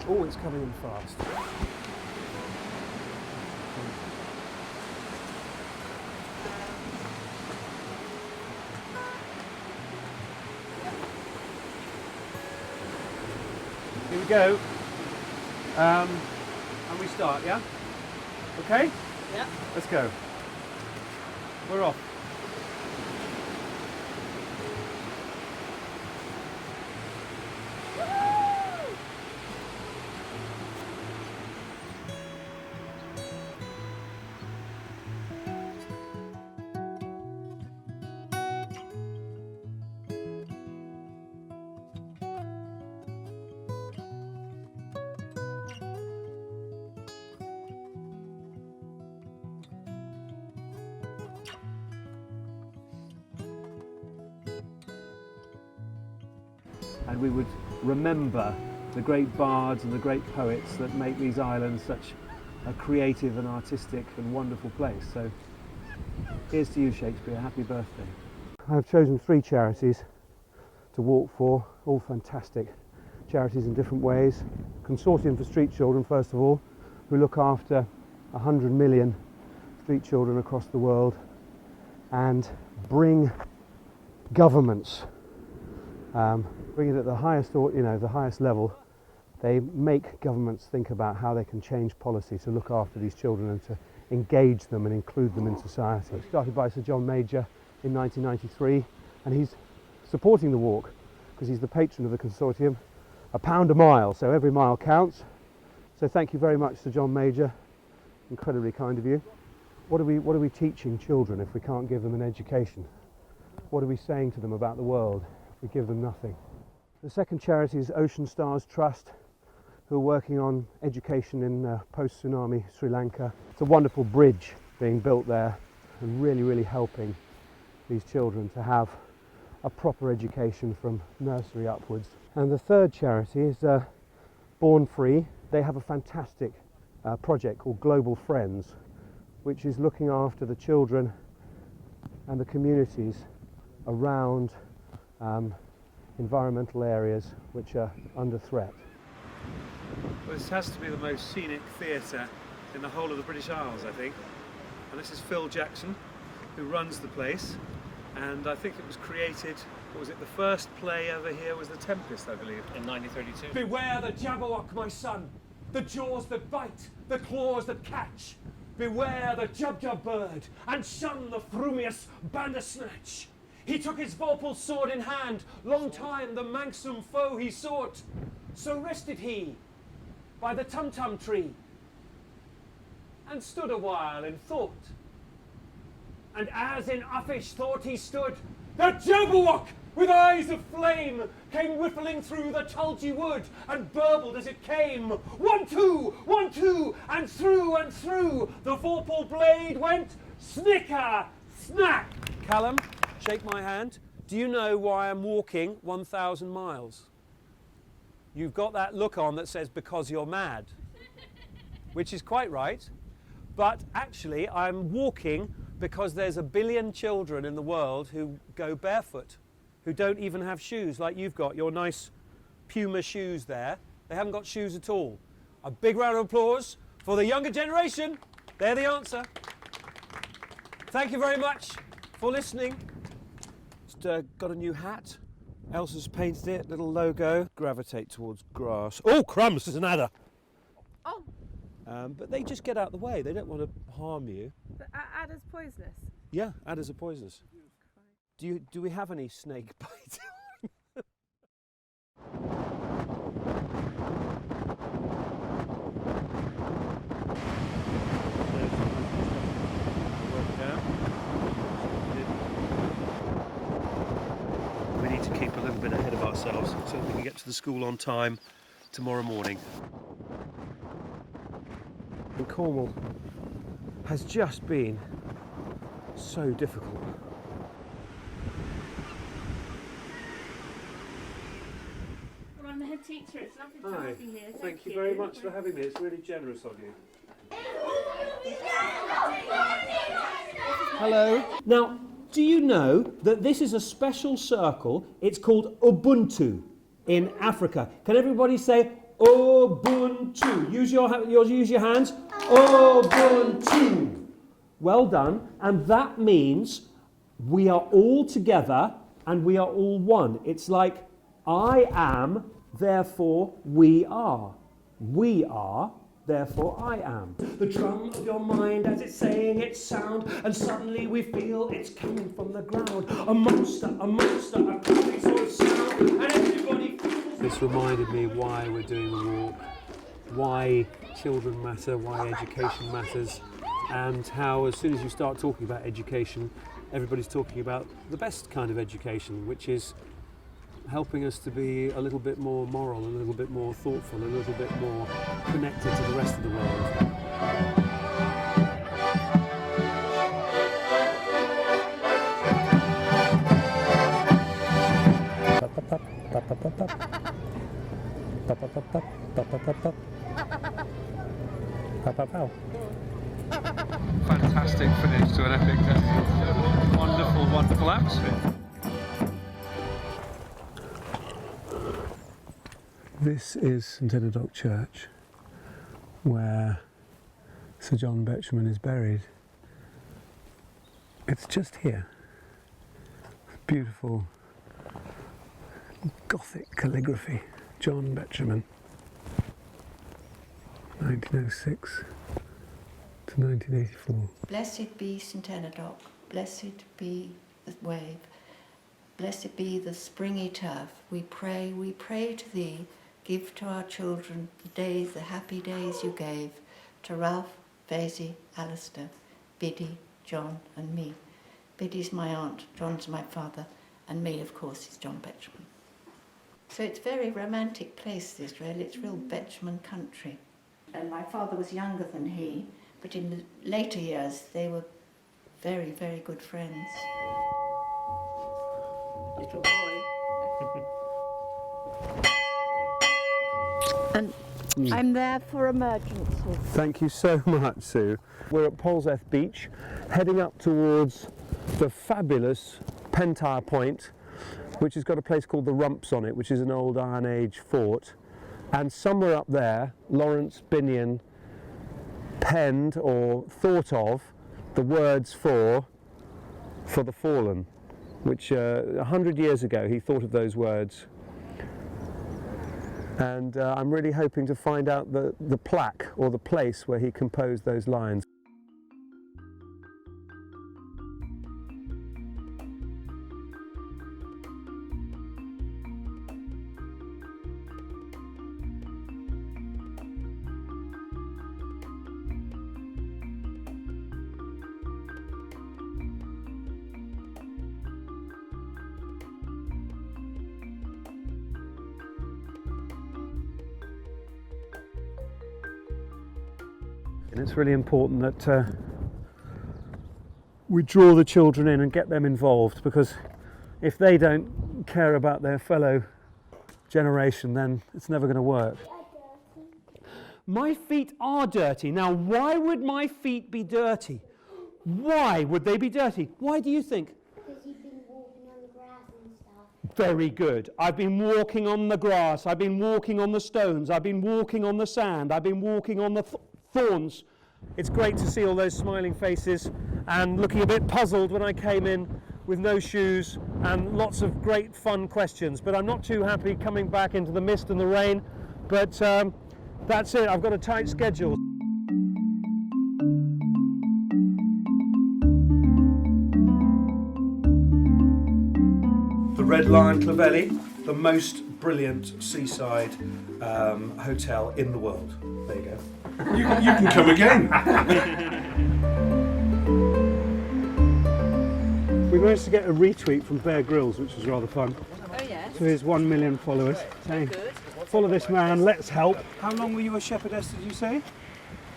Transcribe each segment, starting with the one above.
Oh, it's coming in fast. Here we go. And we start, yeah? Okay? Yeah. Let's go. We're off. And we would remember the great bards and the great poets that make these islands such a creative and artistic and wonderful place. So here's to you, Shakespeare. Happy birthday. I've chosen 3 charities to walk for, all fantastic charities in different ways. Consortium for Street Children, first of all, who look after 100 million street children across the world and bring governments, bring it at the highest, the highest level. They make governments think about how they can change policy to look after these children and to engage them and include them in society. It started by Sir John Major in 1993, and he's supporting the walk because he's the patron of the Consortium. £1 a mile, so every mile counts. So thank you very much, Sir John Major. Incredibly kind of you. What are we teaching children if we can't give them an education? What are we saying to them about the world if we give them nothing? The second charity is Ocean Stars Trust, who are working on education in post-tsunami Sri Lanka. It's a wonderful bridge being built there and really, really helping these children to have a proper education from nursery upwards. And the third charity is Born Free. They have a fantastic project called Global Friends, which is looking after the children and the communities around environmental areas which are under threat. Well, this has to be the most scenic theatre in the whole of the British Isles, I think. And this is Phil Jackson, who runs the place. And I think it was created, what was it, the first play ever here was The Tempest, I believe. In 1932. Beware the Jabberwock, my son, the jaws that bite, the claws that catch. Beware the Jubjub bird, and shun the frumious Bandersnatch. He took his vorpal sword in hand, long time the manxome foe he sought. So rested he by the tum-tum tree, and stood a while in thought. And as in uffish thought he stood, the Jabberwock, with eyes of flame, came whiffling through the tulgey wood, and burbled as it came. 1, 2, 1, 2, and through the vorpal blade went snicker, snack. Callum, shake my hand. Do you know why I'm walking 1,000 miles? You've got that look on that says because you're mad, which is quite right. But actually, I'm walking because there's 1 billion children in the world who go barefoot, who don't even have shoes like you've got, your nice Puma shoes there. They haven't got shoes at all. A big round of applause for the younger generation. They're the answer. Thank you very much for listening. Just got a new hat. Elsa's painted it, little logo. Gravitate towards grass. Oh, crumbs, there's an adder. Oh. But they just get out of the way. They don't want to harm you. But adder's poisonous? Yeah, adders are poisonous. Do we have any snake bite? We need to keep a little bit ahead of ourselves so we can get to the school on time tomorrow morning. And Cornwall has just been so difficult. Well, I'm the head teacher. It's lovely to have you here. Thank you very much for having me. It's really generous of you. Hello. Now, do you know that this is a special circle? It's called Ubuntu in Africa. Can everybody say Ubuntu. Use your hands. Ubuntu. Well done. And that means we are all together and we are all one. It's like I am, therefore we are. We are, therefore I am. The drum of your mind as it's saying its sound, and suddenly we feel it's coming from the ground. A monster, a crazy sort of sound, and everybody feels. This reminded me why we're doing the walk, why children matter, why education matters, and how as soon as you start talking about education, everybody's talking about the best kind of education, which is helping us to be a little bit more moral, a little bit more thoughtful, a little bit more connected to the rest of the world. Fantastic finish to an epic day. Wonderful, wonderful atmosphere. This is St Enodoc Church, where Sir John Betjeman is buried. It's just here. Beautiful Gothic calligraphy. John Betjeman, 1906 to 1984. Blessed be St Enodoc, blessed be the wave, blessed be the springy turf. We pray to thee. Give to our children the happy days you gave to Ralph, Vaisy, Alistair, Biddy, John and me. Biddy's my aunt, John's my father, and me, of course, is John Betjeman. So it's a very romantic place, this really. It's real Betjeman country. And my father was younger than he, but in the later years they were very, very good friends. Little boy. And I'm there for emergencies. Thank you so much, Sue. We're at Polseth Beach, heading up towards the fabulous Pentire Point, which has got a place called the Rumps on it, which is an old Iron Age fort. And somewhere up there, Lawrence Binion penned or thought of the words for the fallen, which 100 years ago he thought of those words. And I'm really hoping to find out the plaque or the place where he composed those lines. And it's really important that we draw the children in and get them involved, because if they don't care about their fellow generation, then it's never going to work. My feet are dirty. Now, why would my feet be dirty? Why would they be dirty? Why do you think? Because you've been walking on the grass and stuff. Very good. I've been walking on the grass, I've been walking on the stones, I've been walking on the sand, I've been walking on the thorns. It's great to see all those smiling faces and looking a bit puzzled when I came in with no shoes, and lots of great fun questions. But I'm not too happy coming back into the mist and the rain. But that's it, I've got a tight schedule. The Red Lion Clovelly, the most brilliant seaside hotel in the world. There you go. You can come again. We managed to get a retweet from Bear Grylls, which was rather fun. Oh yes. To his 1 million followers, saying, Good. follow this man, let's help. How long were you a shepherdess, did you say?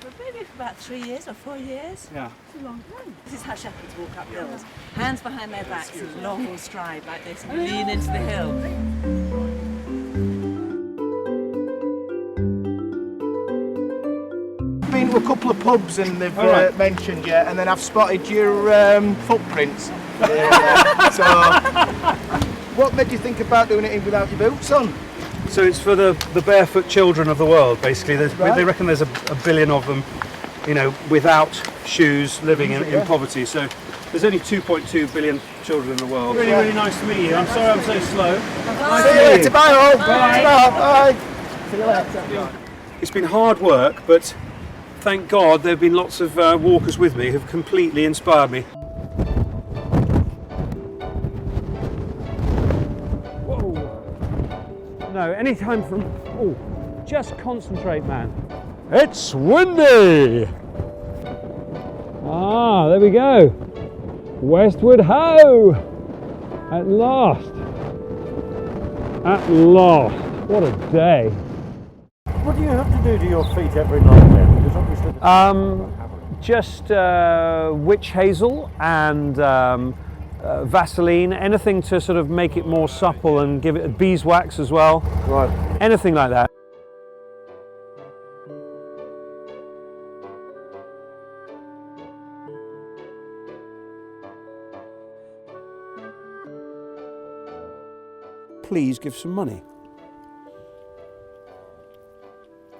Well, maybe for about 3 years or 4 years. Yeah. It's a long time. This is how shepherds walk up hills. Hands behind their backs and long stride like this and lean into the hill. Been to a couple of pubs and they've mentioned you, and then I've spotted your footprints. So, what made you think about doing it without your boots on? So it's for the barefoot children of the world, basically. Right. They reckon there's a billion of them, you know, without shoes, living in poverty. So there's only 2.2 billion children in the world. Really, really nice to meet you. I'm sorry I'm so slow. Nice See you later. Bye all. Bye. Bye. See you later. It's been hard work, but thank God there have been lots of walkers with me who've completely inspired me. Whoa. No, any time from... Oh, just concentrate, man. It's windy! Ah, there we go. Westward ho! At last. At last. What a day. What do you have to do to your feet every night then? Because obviously Just witch hazel and Vaseline, anything to sort of make it more supple and give it beeswax as well. right. Anything like that. Please give some money.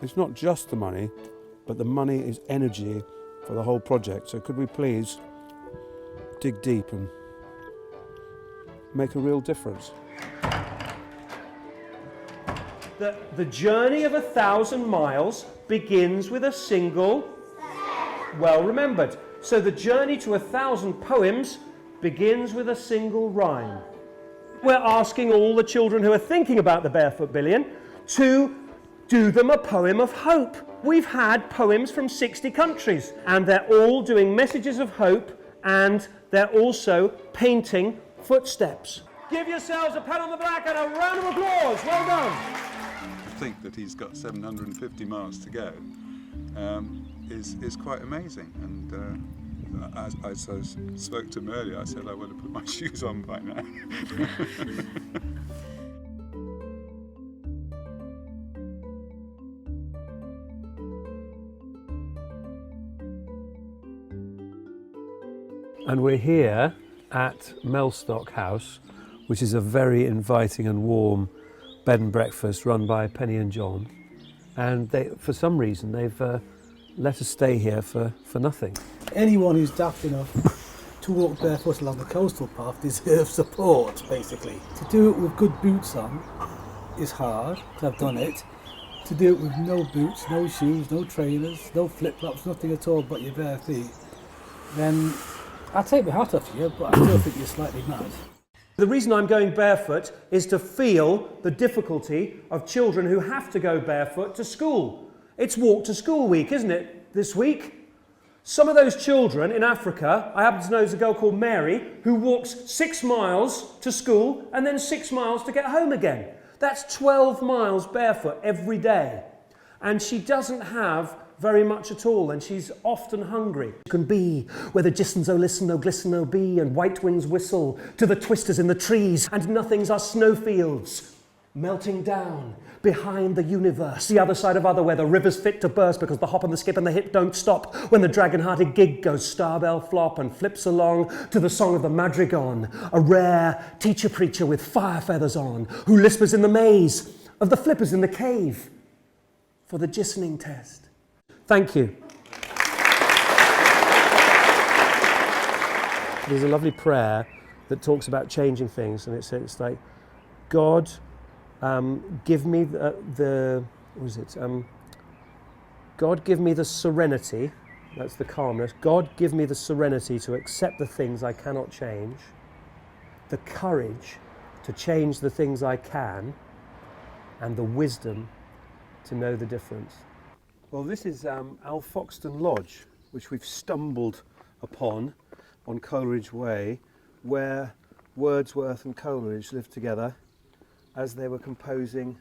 It's not just the money, but the money is energy for the whole project. So could we please dig deep and make a real difference? The journey of 1,000 miles begins with a single, well remembered. So the journey to 1,000 poems begins with a single rhyme. We're asking all the children who are thinking about the Barefoot Billion to do them a poem of hope. We've had poems from 60 countries and they're all doing messages of hope and they're also painting footsteps. Give yourselves a pat on the back and a round of applause. Well done. To think that he's got 750 miles to go is quite amazing. And as I spoke to him earlier, I said I want to put my shoes on by now. And we're here at Mellstock House, which is a very inviting and warm bed and breakfast run by Penny and John. And they, for some reason, they've let us stay here for nothing. Anyone who's daft enough to walk barefoot along the coastal path deserves support, basically. To do it with good boots on is hard, because I've done it. To do it with no boots, no shoes, no trainers, no flip-flops, nothing at all but your bare feet, then I'll take my hat off you, but I still think you're slightly mad. The reason I'm going barefoot is to feel the difficulty of children who have to go barefoot to school. It's walk to school week, isn't it, this week? Some of those children in Africa, I happen to know there's a girl called Mary who walks 6 miles to school and then 6 miles to get home again. That's 12 miles barefoot every day. And she doesn't have very much at all, and she's often hungry. You can be where the gisons oh listen, oh glisten, oh be, and white wings whistle to the twisters in the trees, and nothings are snowfields melting down behind the universe. The other side of other where the river's fit to burst because the hop and the skip and the hip don't stop when the dragon-hearted gig goes starbell flop and flips along to the song of the madrigon, a rare teacher-preacher with fire feathers on who lispers in the maze of the flippers in the cave for the gissening test. Thank you. There's a lovely prayer that talks about changing things, and it's like, God, give me God give me the serenity, that's the calmness, God give me the serenity to accept the things I cannot change, the courage to change the things I can, and the wisdom to know the difference. Well, this is Alfoxden Lodge, which we've stumbled upon on Coleridge Way, where Wordsworth and Coleridge lived together as they were composing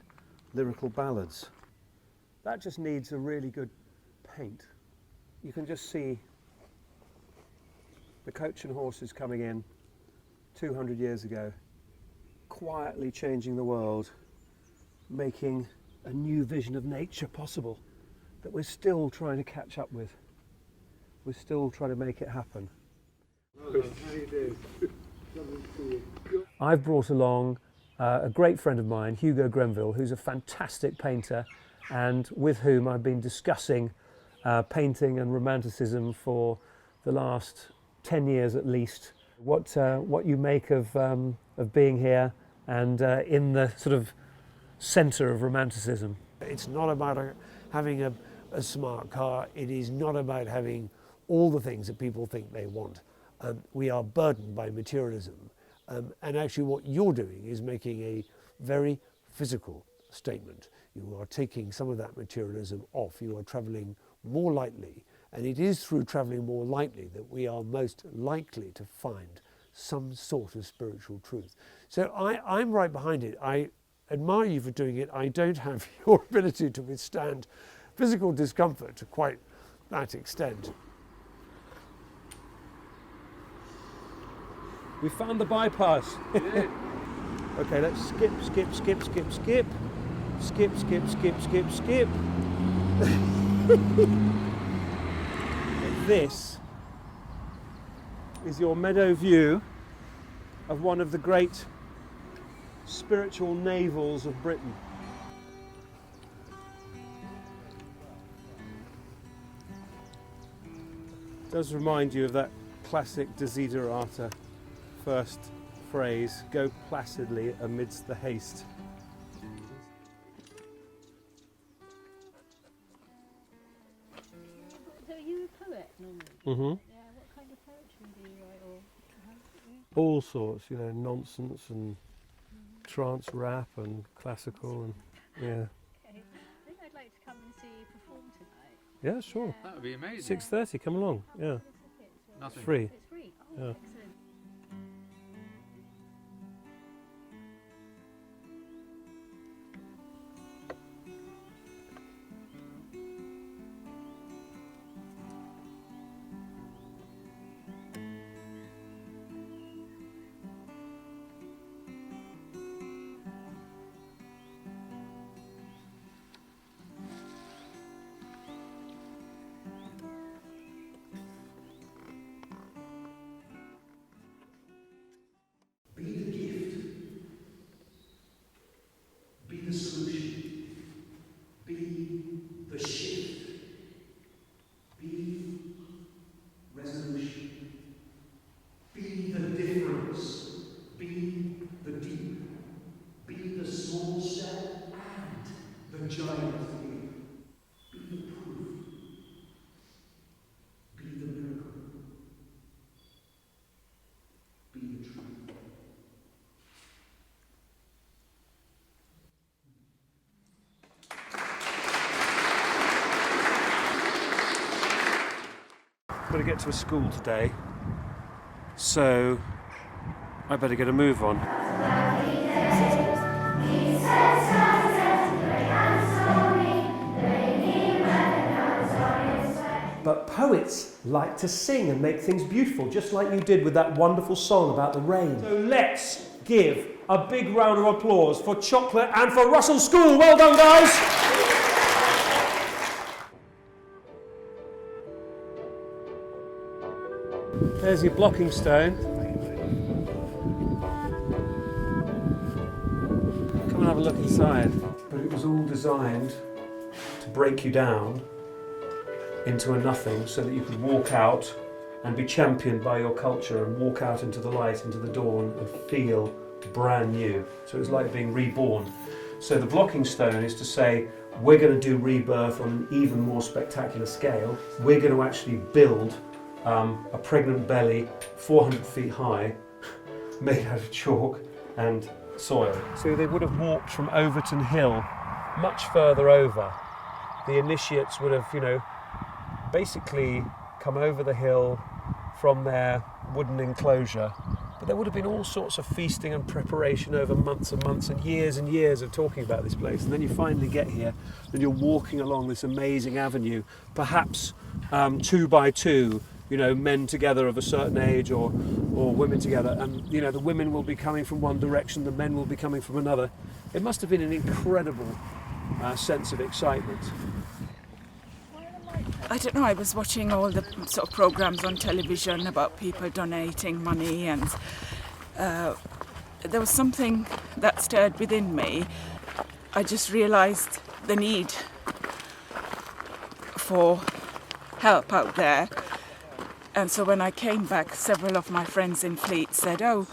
lyrical ballads. That just needs a really good paint. You can just see the coach and horses coming in 200 years ago, quietly changing the world, making a new vision of nature possible that we're still trying to catch up with. We're still trying to make it happen. I've brought along a great friend of mine, Hugh Grenville, who's a fantastic painter and with whom I've been discussing painting and romanticism for the last 10 years at least. What you make of being here and in the sort of centre of romanticism. It's not about having a smart car. It is not about having all the things that people think they want. We are burdened by materialism. And actually what you're doing is making a very physical statement. You are taking some of that materialism off. You are travelling more lightly. And it is through travelling more lightly that we are most likely to find some sort of spiritual truth. So I'm right behind it. I admire you for doing it. I don't have your ability to withstand physical discomfort to quite that extent. We found the bypass. Okay, let's skip. This is your meadow view of one of the great spiritual navels of Britain. It does remind you of that classic desiderata first phrase, go placidly amidst the haste. So are you a poet normally? Mm-hmm. Yeah, what kind of poetry do you write? All sorts, you know, nonsense and trance rap and classical and yeah. Okay. I think I'd like to come and see you perform tonight. Yeah, sure. That would be amazing. 6:30, come along. Yeah. Nothing. It's free. It's free. Oh, Yeah. excellent. Be the gift. Be the solution. Be the shift. Be resolution. Be the difference. Be the deep. Be the small step and the giant leap. Be the proof. Be the miracle. Be the truth. Got to get to a school today, so I better get a move on. But poets like to sing and make things beautiful, just like you did with that wonderful song about the rain. So let's give a big round of applause for Chocolate and for Russell School. Well done, guys! There's your blocking stone. Come and have a look inside. But it was all designed to break you down into a nothing so that you could walk out and be championed by your culture and walk out into the light, into the dawn and feel brand new. So it was like being reborn. So the blocking stone is to say, we're going to do rebirth on an even more spectacular scale. We're going to actually build a pregnant belly 400 feet high made out of chalk and soil. So they would have walked from Overton Hill much further over. The initiates would have, you know, basically come over the hill from their wooden enclosure, but there would have been all sorts of feasting and preparation over months and months and years of talking about this place, and then you finally get here and you're walking along this amazing avenue, perhaps 2 by 2, you know, men together of a certain age or women together, and you know the women will be coming from one direction, the men will be coming from another. It must have been an incredible sense of excitement. I don't know, I was watching all the sort of programmes on television about people donating money and there was something that stirred within me. I just realised the need for help out there. And so when I came back, several of my friends in Fleet said, oh,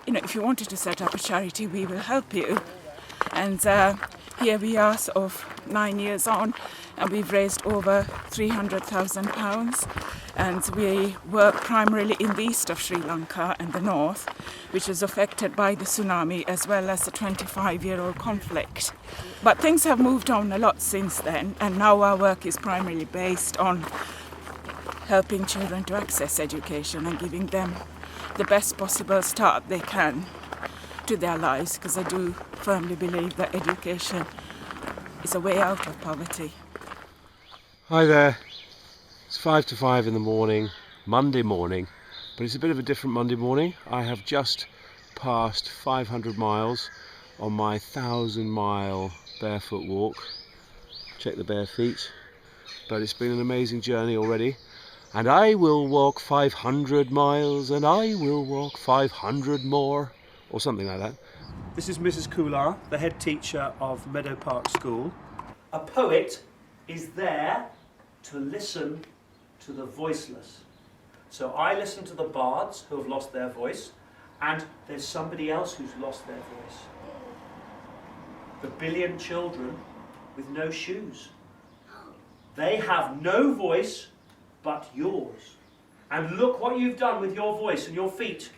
you know, if you wanted to set up a charity, we will help you. And here we are, sort of 9 years on, and we've raised over £300,000. And we work primarily in the east of Sri Lanka and the north, which was affected by the tsunami as well as the 25-year-old conflict. But things have moved on a lot since then, and now our work is primarily based on helping children to access education and giving them the best possible start they can to their lives, because I do firmly believe that education is a way out of poverty. Hi there. It's 5 to 5 in the morning, Monday morning, but it's a bit of a different Monday morning. I have just passed 500 miles on my 1,000-mile barefoot walk. Check the bare feet. But it's been an amazing journey already. And I will walk 500 miles and I will walk 500 more, or something like that. This is Mrs. Kular, the head teacher of Meadow Park School. A poet is there to listen to the voiceless. So I listen to the bards who have lost their voice, and there's somebody else who's lost their voice. The billion children with no shoes. They have no voice but yours. And look what you've done with your voice and your feet.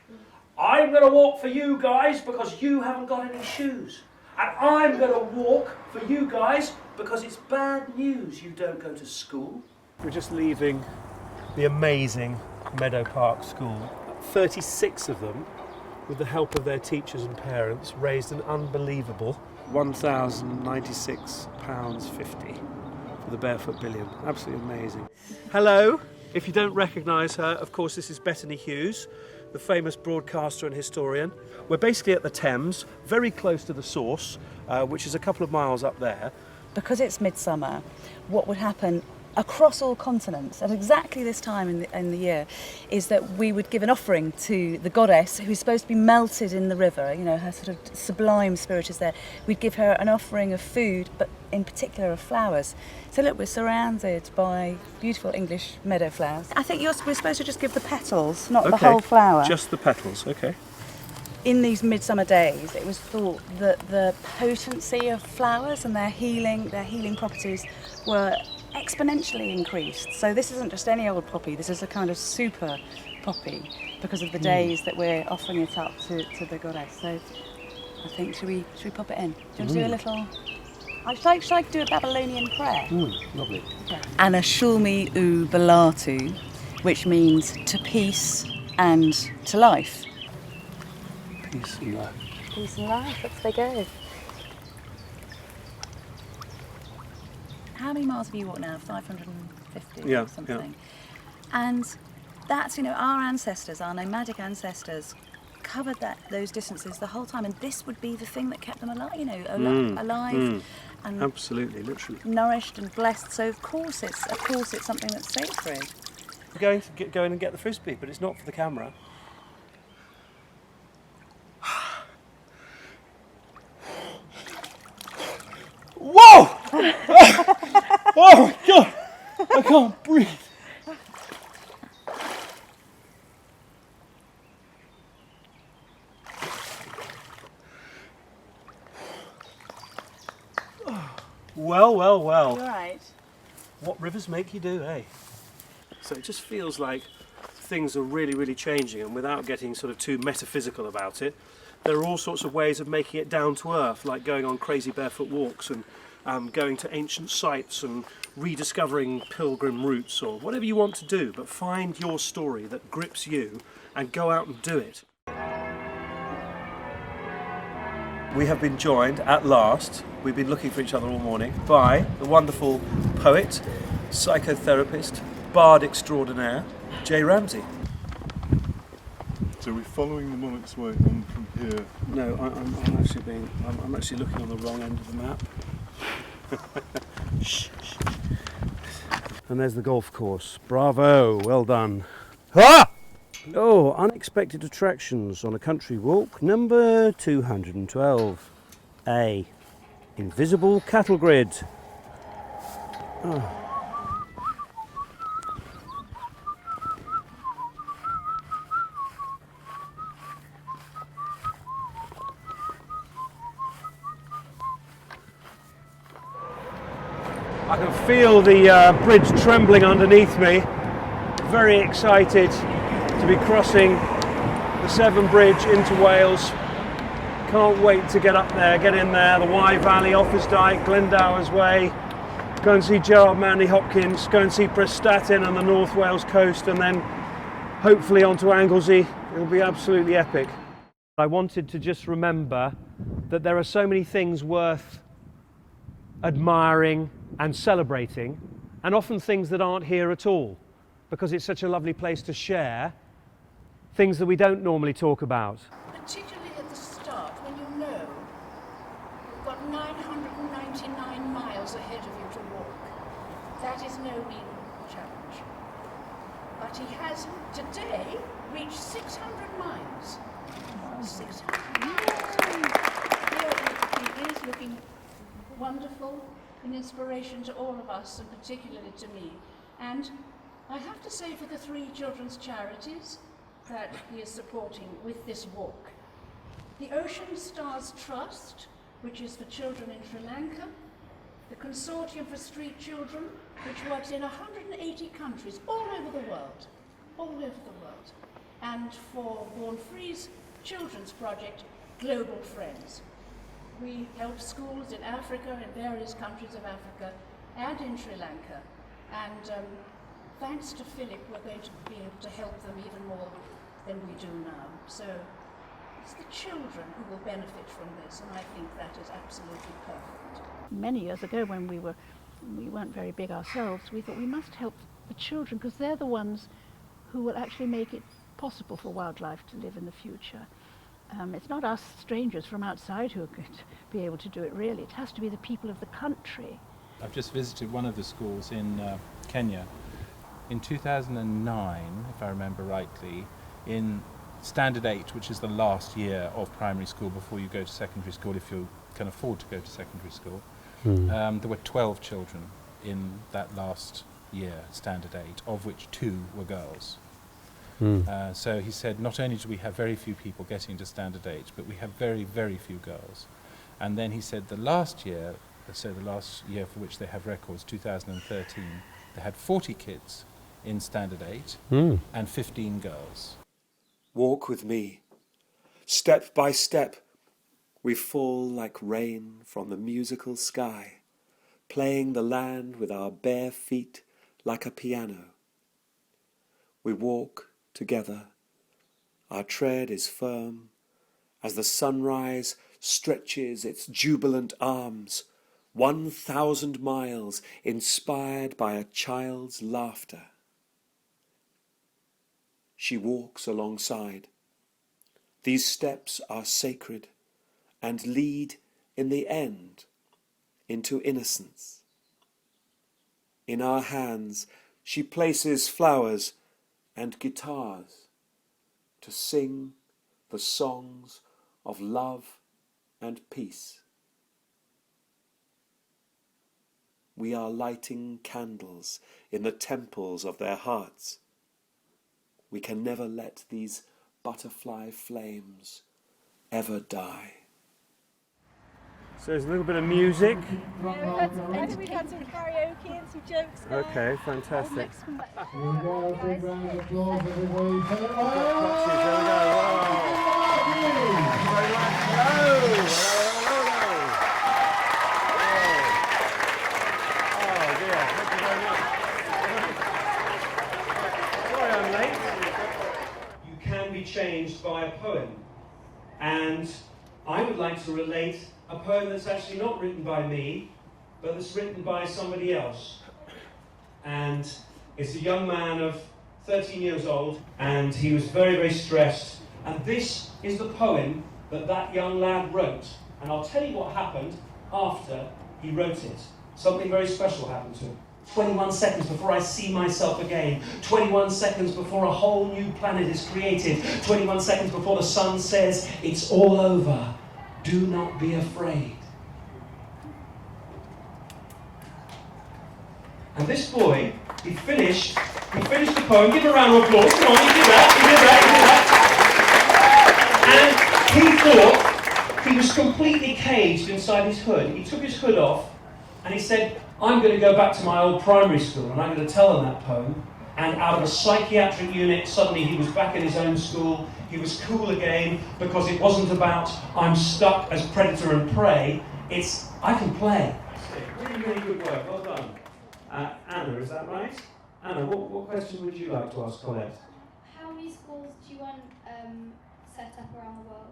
I'm going to walk for you guys because you haven't got any shoes. And I'm going to walk for you guys because it's bad news you don't go to school. We're just leaving the amazing Meadow Park School. 36 of them, with the help of their teachers and parents, raised an unbelievable £1,096.50 for the Barefoot Billion. Absolutely amazing. Hello. If you don't recognise her, of course, this is Bettany Hughes, the famous broadcaster and historian. We're basically at the Thames, very close to the source, which is a couple of miles up there. Because it's midsummer, what would happen across all continents at exactly this time in the year is that we would give an offering to the goddess who's supposed to be melted in the river. You know, her sort of sublime spirit is there. We'd give her an offering of food, but in particular of flowers. So look, we're surrounded by beautiful English meadow flowers. I think we're supposed to just give the petals, not the whole flower. Just the petals, okay. In these midsummer days, it was thought that the potency of flowers and their healing properties were exponentially increased. So this isn't just any old poppy, this is a kind of super poppy because of the days that we're offering it up to the goddess. So I think, should we pop it in? Do you want to do a little... Should I do a Babylonian prayer? Lovely. Okay. Anna Shulmi U Balatu, which means to peace and to life. Peace and life. Peace and life, up they go. How many miles have you walked now? 550 or something? Yeah. And that's, you know, our ancestors, our nomadic ancestors, covered those distances the whole time, and this would be the thing that kept them alive, you know, alive and absolutely, literally nourished and blessed. So of course it's something that's sacred. We're going to go in and get the frisbee, but it's not for the camera. Whoa! Oh my God! I can't breathe. Well. You all right? What rivers make you do, eh? So it just feels like things are really, really changing, and without getting sort of too metaphysical about it, there are all sorts of ways of making it down to earth, like going on crazy barefoot walks and going to ancient sites and rediscovering pilgrim routes, or whatever you want to do, but find your story that grips you and go out and do it. We have been joined at last, we've been looking for each other all morning, by the wonderful poet, psychotherapist, bard extraordinaire, Jay Ramsey. So we're following the Monarch's Way on from here? No, I'm actually looking on the wrong end of the map. Shh. And there's the golf course. Bravo, well done. Ah! Oh, unexpected attractions on a country walk, number 212. A. Invisible cattle grid. Oh. I can feel the bridge trembling underneath me. Very excited to be crossing the Severn Bridge into Wales. Can't wait to get up there, get in there, the Wye Valley, Offa's Dyke, Glendower's Way, go and see Gerard Manley Hopkins, go and see Prestatyn and the North Wales coast, and then hopefully onto Anglesey. It'll be absolutely epic. I wanted to just remember that there are so many things worth admiring and celebrating, and often things that aren't here at all, because it's such a lovely place to share things that we don't normally talk about. Particularly at the start, when you know you've got 999 miles ahead of you to walk. That is no mean challenge. But he has today reached 600 miles. 600 miles. He is looking wonderful, an inspiration to all of us, and particularly to me. And I have to say, for the 3 children's charities that he is supporting with this walk, the Ocean Stars Trust, which is for children in Sri Lanka, the Consortium for Street Children, which works in 180 countries all over the world, and for Born Free's children's project, Global Friends. We help schools in Africa, in various countries of Africa, and in Sri Lanka. And thanks to Philip, we're going to be able to help them even more than we do now. So it's the children who will benefit from this, and I think that is absolutely perfect. Many years ago, when we weren't very big ourselves, we thought we must help the children, because they're the ones who will actually make it possible for wildlife to live in the future. It's not us strangers from outside who are going to be able to do it, really. It has to be the people of the country. I've just visited one of the schools in Kenya. In 2009, if I remember rightly, in Standard 8, which is the last year of primary school before you go to secondary school, if you can afford to go to secondary school, there were 12 children in that last year, Standard 8, of which 2 were girls. So he said, not only do we have very few people getting to Standard 8, but we have very, very few girls. And then he said the last year, so the last year for which they have records, 2013, they had 40 kids in Standard 8 and 15 girls. Walk with me. Step by step, we fall like rain from the musical sky, playing the land with our bare feet like a piano. We walk together. Our tread is firm as the sunrise stretches its jubilant arms, 1,000 miles inspired by a child's laughter. She walks alongside. These steps are sacred and lead in the end into innocence. In our hands she places flowers and guitars to sing the songs of love and peace. We are lighting candles in the temples of their hearts. We can never let these butterfly flames ever die. So there's a little bit of music. And we've had some karaoke and some jokes. Okay, fantastic. You can be changed by a poem, and I would like to relate a poem that's actually not written by me, but that's written by somebody else. And it's a young man of 13 years old, and he was very, very stressed. And this is the poem that that young lad wrote. And I'll tell you what happened after he wrote it. Something very special happened to him. 21 seconds before I see myself again. 21 seconds before a whole new planet is created. 21 seconds before the sun says, it's all over. Do not be afraid. And this boy, he finished the poem. Give him a round of applause. Come on, he did that. And he thought he was completely caged inside his hood. He took his hood off and he said, I'm going to go back to my old primary school and I'm going to tell them that poem. And out of a psychiatric unit, suddenly he was back in his own school. He was cool again because it wasn't about I'm stuck as predator and prey. It's I can play. Really, really good work. Well done. Anna, is that right? Anna, what question would you like to ask Colette? How many schools do you want set up around the world?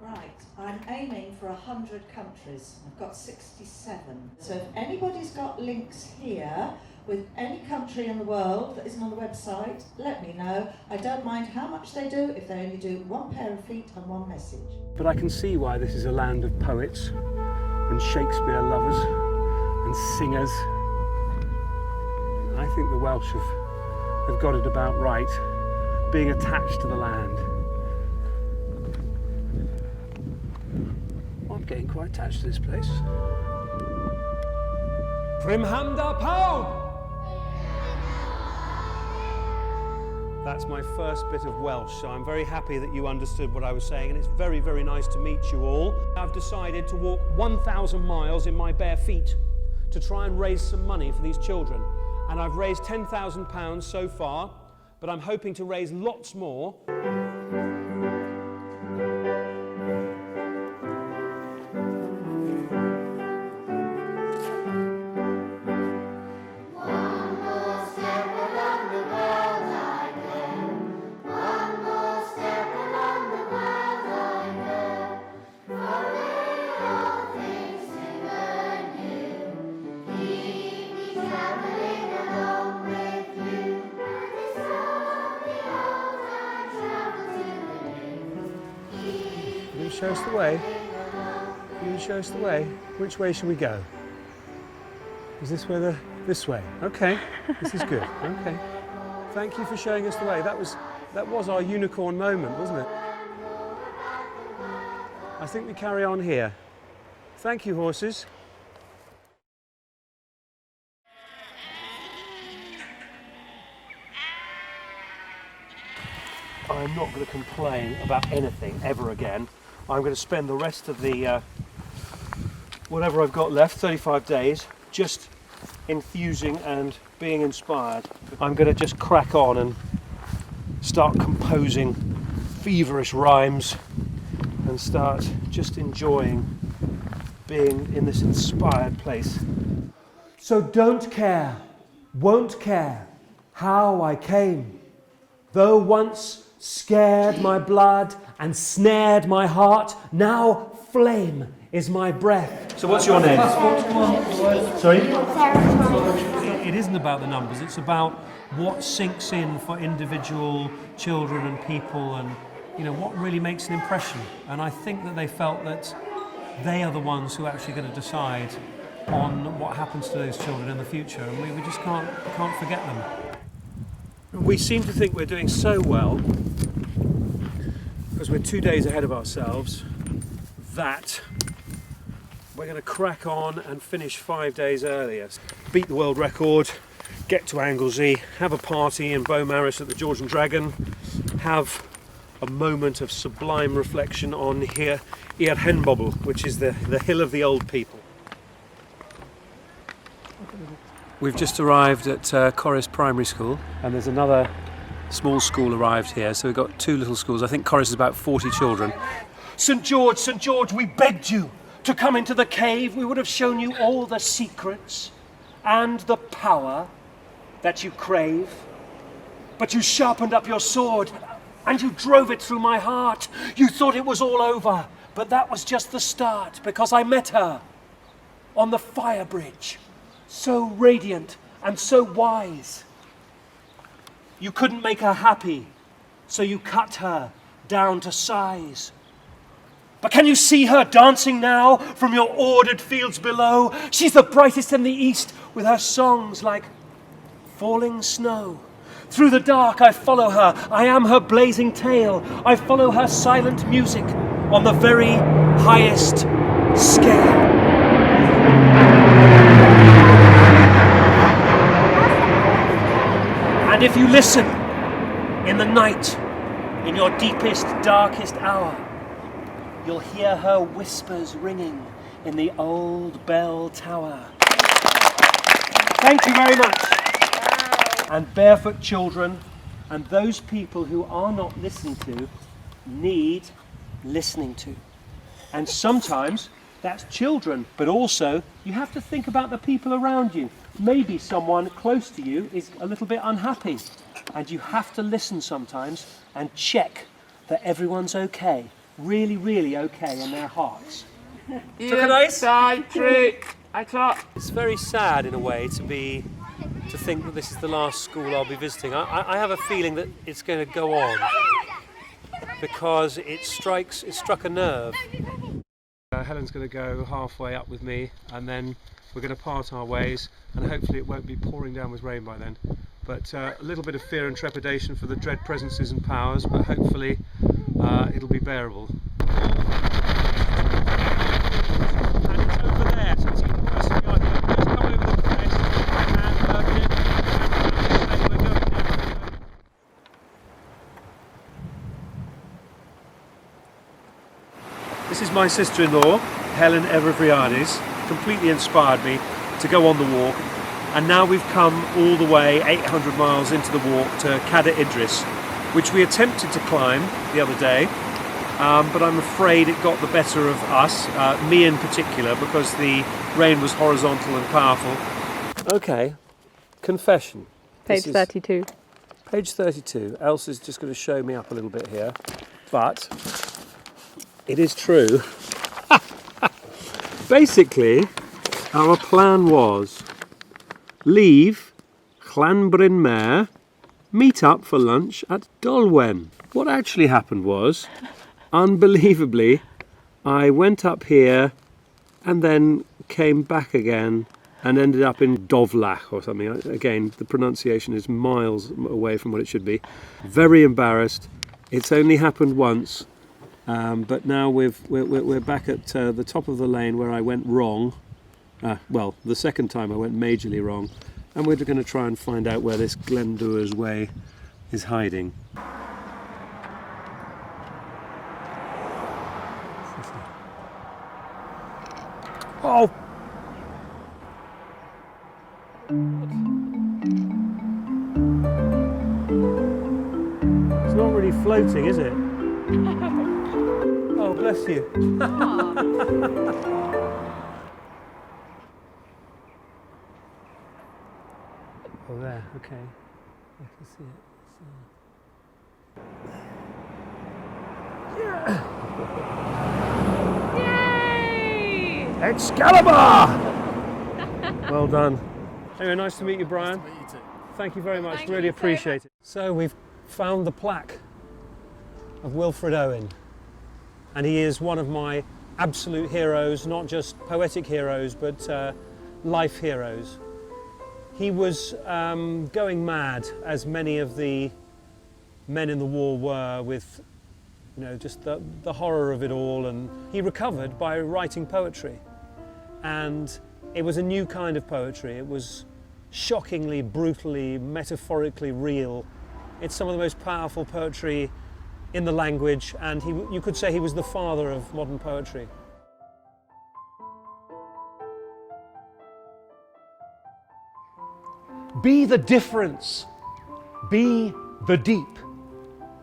Right, I'm aiming for 100 countries. I've got 67. So if anybody's got links here with any country in the world that isn't on the website, let me know. I don't mind how much they do if they only do one pair of feet and one message. But I can see why this is a land of poets and Shakespeare lovers and singers. I think the Welsh have got it about right, being attached to the land. I'm getting quite attached to this place. Primhamda Pound! That's my first bit of Welsh, so I'm very happy that you understood what I was saying, and it's very, very nice to meet you all. I've decided to walk 1,000 miles in my bare feet to try and raise some money for these children. And I've raised £10,000 so far, but I'm hoping to raise lots more. Show us the way. You show us the way. Which way should we go? Is this where this way? Okay, this is good. Okay. Thank you for showing us the way. That was our unicorn moment, wasn't it? I think we carry on here. Thank you, horses. I'm not going to complain about anything ever again. I'm going to spend the rest of the, whatever I've got left, 35 days, just enthusing and being inspired. I'm going to just crack on and start composing feverish rhymes and start just enjoying being in this inspired place. So don't care, won't care how I came, though once scared my blood and snared my heart, now flame is my breath. So what's your name? Sorry? It isn't about the numbers, it's about what sinks in for individual children and people, and what really makes an impression. And I think that they felt that they are the ones who are actually going to decide on what happens to those children in the future, and we just can't forget them. We seem to think we're doing so well because we're 2 days ahead of ourselves that we're going to crack on and finish 5 days earlier. Beat the world record, get to Anglesey, have a party in Beaumaris at the George and Dragon, have a moment of sublime reflection on here, I'r Henbobl, which is the hill of the old people. We've just arrived at Corris Primary School, and there's another small school arrived here, so we've got two little schools. I think Corris is about 40 children. St. George, we begged you to come into the cave. We would have shown you all the secrets and the power that you crave. But you sharpened up your sword and you drove it through my heart. You thought it was all over, but that was just the start, because I met her on the fire bridge, so radiant and so wise. You couldn't make her happy, so you cut her down to size. But can you see her dancing now from your ordered fields below? She's the brightest in the east, with her songs like falling snow. Through the dark I follow her, I am her blazing tail. I follow her silent music on the very highest scale. And if you listen in the night, in your deepest, darkest hour, you'll hear her whispers ringing in the old bell tower. Thank you very much. And barefoot children and those people who are not listened to need listening to. And sometimes that's children, but also you have to think about the people around you. Maybe someone close to you is a little bit unhappy, and you have to listen sometimes and check that everyone's okay, really, really okay in their hearts. It's very sad in a way to think that this is the last school I'll be visiting. I have a feeling that it's going to go on because it struck a nerve. Helen's going to go halfway up with me, and then we're going to part our ways, and hopefully it won't be pouring down with rain by then. But a little bit of fear and trepidation for the dread presences and powers, but hopefully it'll be bearable. And it's over there, so it's even worse than we are here. Just come over the crest and we're going down. This is my sister-in-law, Helen Evervriades, completely inspired me to go on the walk, and now we've come all the way 800 miles into the walk to Cadair Idris, which we attempted to climb the other day, but I'm afraid it got the better of us, me in particular, because the rain was horizontal and powerful. Okay, confession. Page 32. Page 32. Elsa's just going to show me up a little bit here, but it is true. Basically, our plan was leave Llanbryn Mawr, meet up for lunch at Dolwen. What actually happened was, unbelievably, I went up here and then came back again and ended up in Dovlach or something. Again, the pronunciation is miles away from what it should be. Very embarrassed. It's only happened once. But now we're back at the top of the lane where I went wrong. Well, the second time I went majorly wrong. And we're going to try and find out where this Glendower's Way is hiding. Oh! It's not really floating, is it? Oh, bless you. Oh, there, okay. I can see it. Yeah. Yay! Excalibur! Well done. Anyway, nice to meet you, Brian. Nice to meet you too. Thank you very much, really appreciate it. So we've found the plaque of Wilfred Owen. And he is one of my absolute heroes, not just poetic heroes, but life heroes. He was going mad, as many of the men in the war were, with just the horror of it all, and he recovered by writing poetry. And it was a new kind of poetry. It was shockingly, brutally, metaphorically real. It's some of the most powerful poetry in the language, and you could say he was the father of modern poetry. Be the difference, be the deep,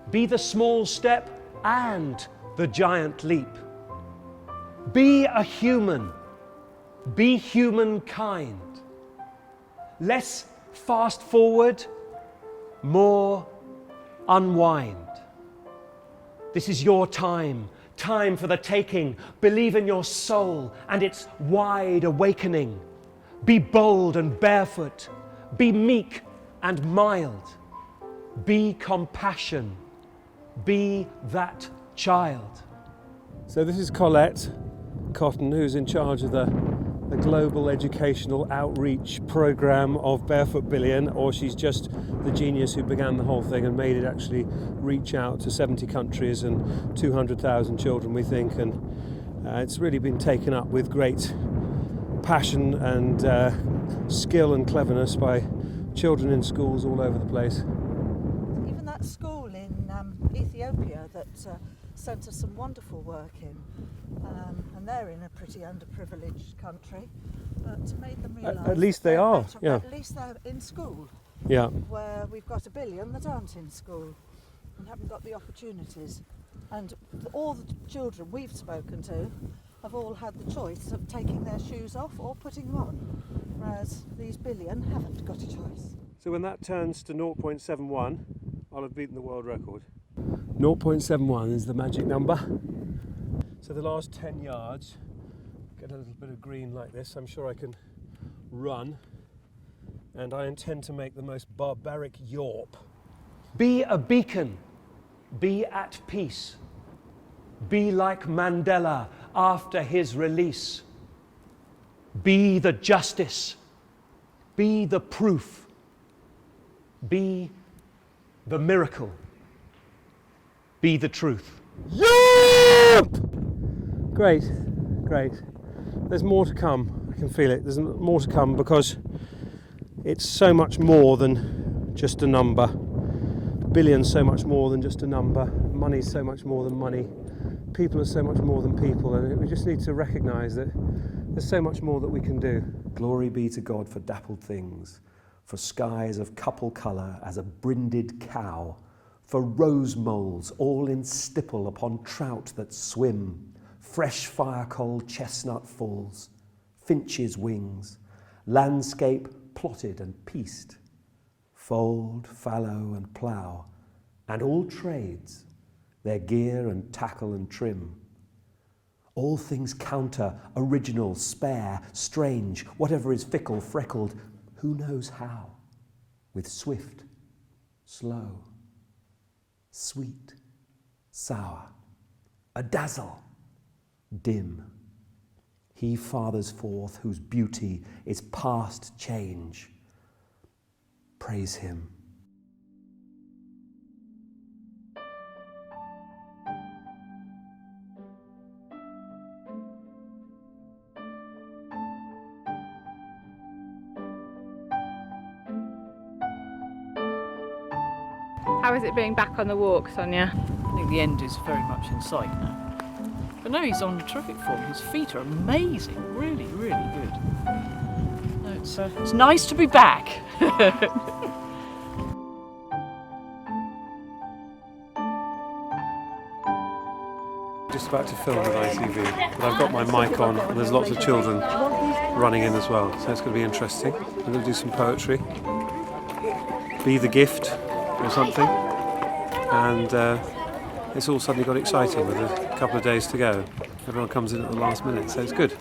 be the small step and the giant leap. Be a human, be humankind. Less fast forward, more unwind. This is your time, time for the taking. Believe in your soul and its wide awakening. Be bold and barefoot. Be meek and mild. Be compassion. Be that child. So this is Colette Cotton, who's in charge of the global educational outreach program of Barefoot Billion, or she's just the genius who began the whole thing and made it actually reach out to 70 countries and 200,000 children, we think, and it's really been taken up with great passion and skill and cleverness by children in schools all over the place. Even that school in Ethiopia that sent us some wonderful work in, and they're in a pretty underprivileged country, but made them realise at least they are, better, yeah. At least they're in school, Yeah. where we've got 1 billion that aren't in school and haven't got the opportunities. And all the children we've spoken to have all had the choice of taking their shoes off or putting them on, whereas these 1 billion haven't got a choice. So when that turns to 0.71, I'll have beaten the world record. 0.71 is the magic number. So the last 10 yards, get a little bit of green like this, I'm sure I can run, and I intend to make the most barbaric yawp. Be a beacon, be at peace, be like Mandela after his release, be the justice, be the proof, be the miracle, be the truth. Yep! Great, great. There's more to come, I can feel it. There's more to come because it's so much more than just a number. Billion's so much more than just a number. Money's so much more than money. People are so much more than people, and we just need to recognise that there's so much more that we can do. Glory be to God for dappled things, for skies of couple colour as a brinded cow, for rose moles all in stipple upon trout that swim, fresh fire-cold chestnut falls, finches' wings, landscape plotted and pieced, fold, fallow and plough, and all trades, their gear and tackle and trim. All things counter, original, spare, strange, whatever is fickle, freckled, who knows how, with swift, slow, sweet, sour, a dazzle, dim. He fathers forth whose beauty is past change. Praise him. How is it being back on the walk, Sonia? I think the end is very much in sight now. But no, he's on terrific form. His feet are amazing, really, really good. No, it's nice to be back. Just about to film with ITV, but I've got my mic on and there's lots of children running in as well, so it's going to be interesting. I'm going to do some poetry, be the gift or something, and it's all suddenly got exciting with a couple of days to go. Everyone comes in at the last minute, so it's good.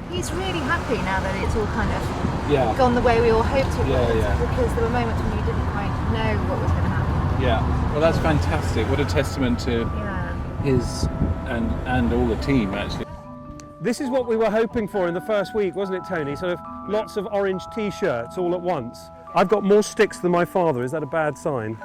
He's really happy now that it's all kind of gone the way we all hoped it would, because there were moments when you didn't quite know what was going to happen. Yeah, well that's fantastic. What a testament to his and all the team actually. This is what we were hoping for in the first week, wasn't it, Tony? Sort of lots of orange t-shirts all at once. I've got more sticks than my father, is that a bad sign?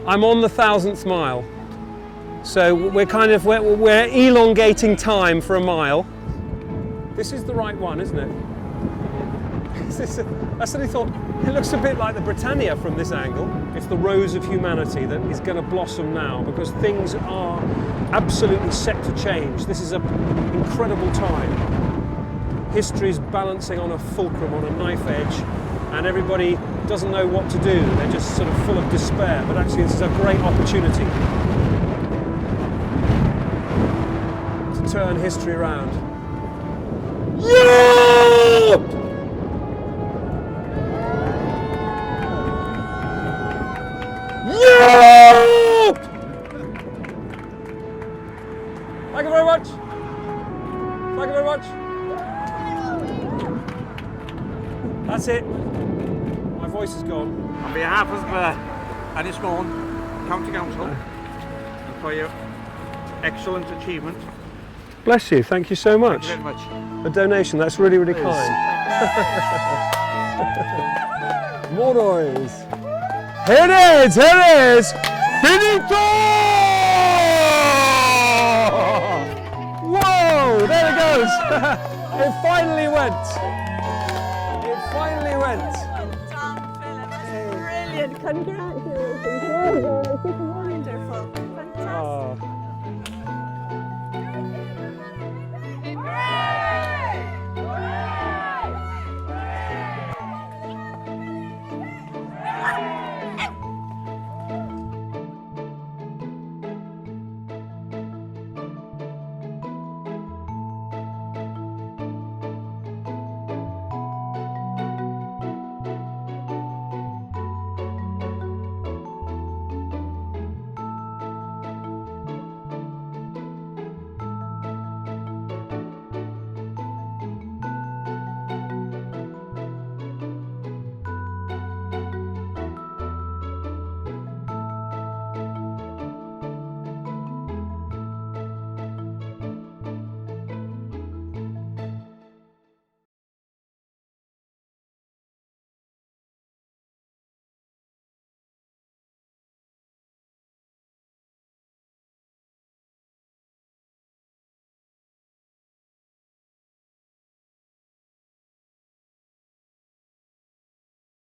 I'm on the 1000th mile, so we're elongating time for a mile. This is the right one, isn't it? I suddenly thought it looks a bit like the Britannia from this angle. It's the rose of humanity that is going to blossom now, because things are absolutely set to change. This is an incredible time. History's balancing on a fulcrum, on a knife edge, and everybody doesn't know what to do. They're just sort of full of despair, but actually this is a great opportunity to turn history around. Yep! Yep! That's it. My voice is gone. On behalf of Ennismore County Council, and for your excellent achievement. Bless you, thank you so much. Thank you very much. A donation, that's really, really kind. More noise. Here it is, here it is! Finito! Whoa, there it goes. It finally went. It finally went. Brilliant, congratulations. It's wonderful. Fantastic.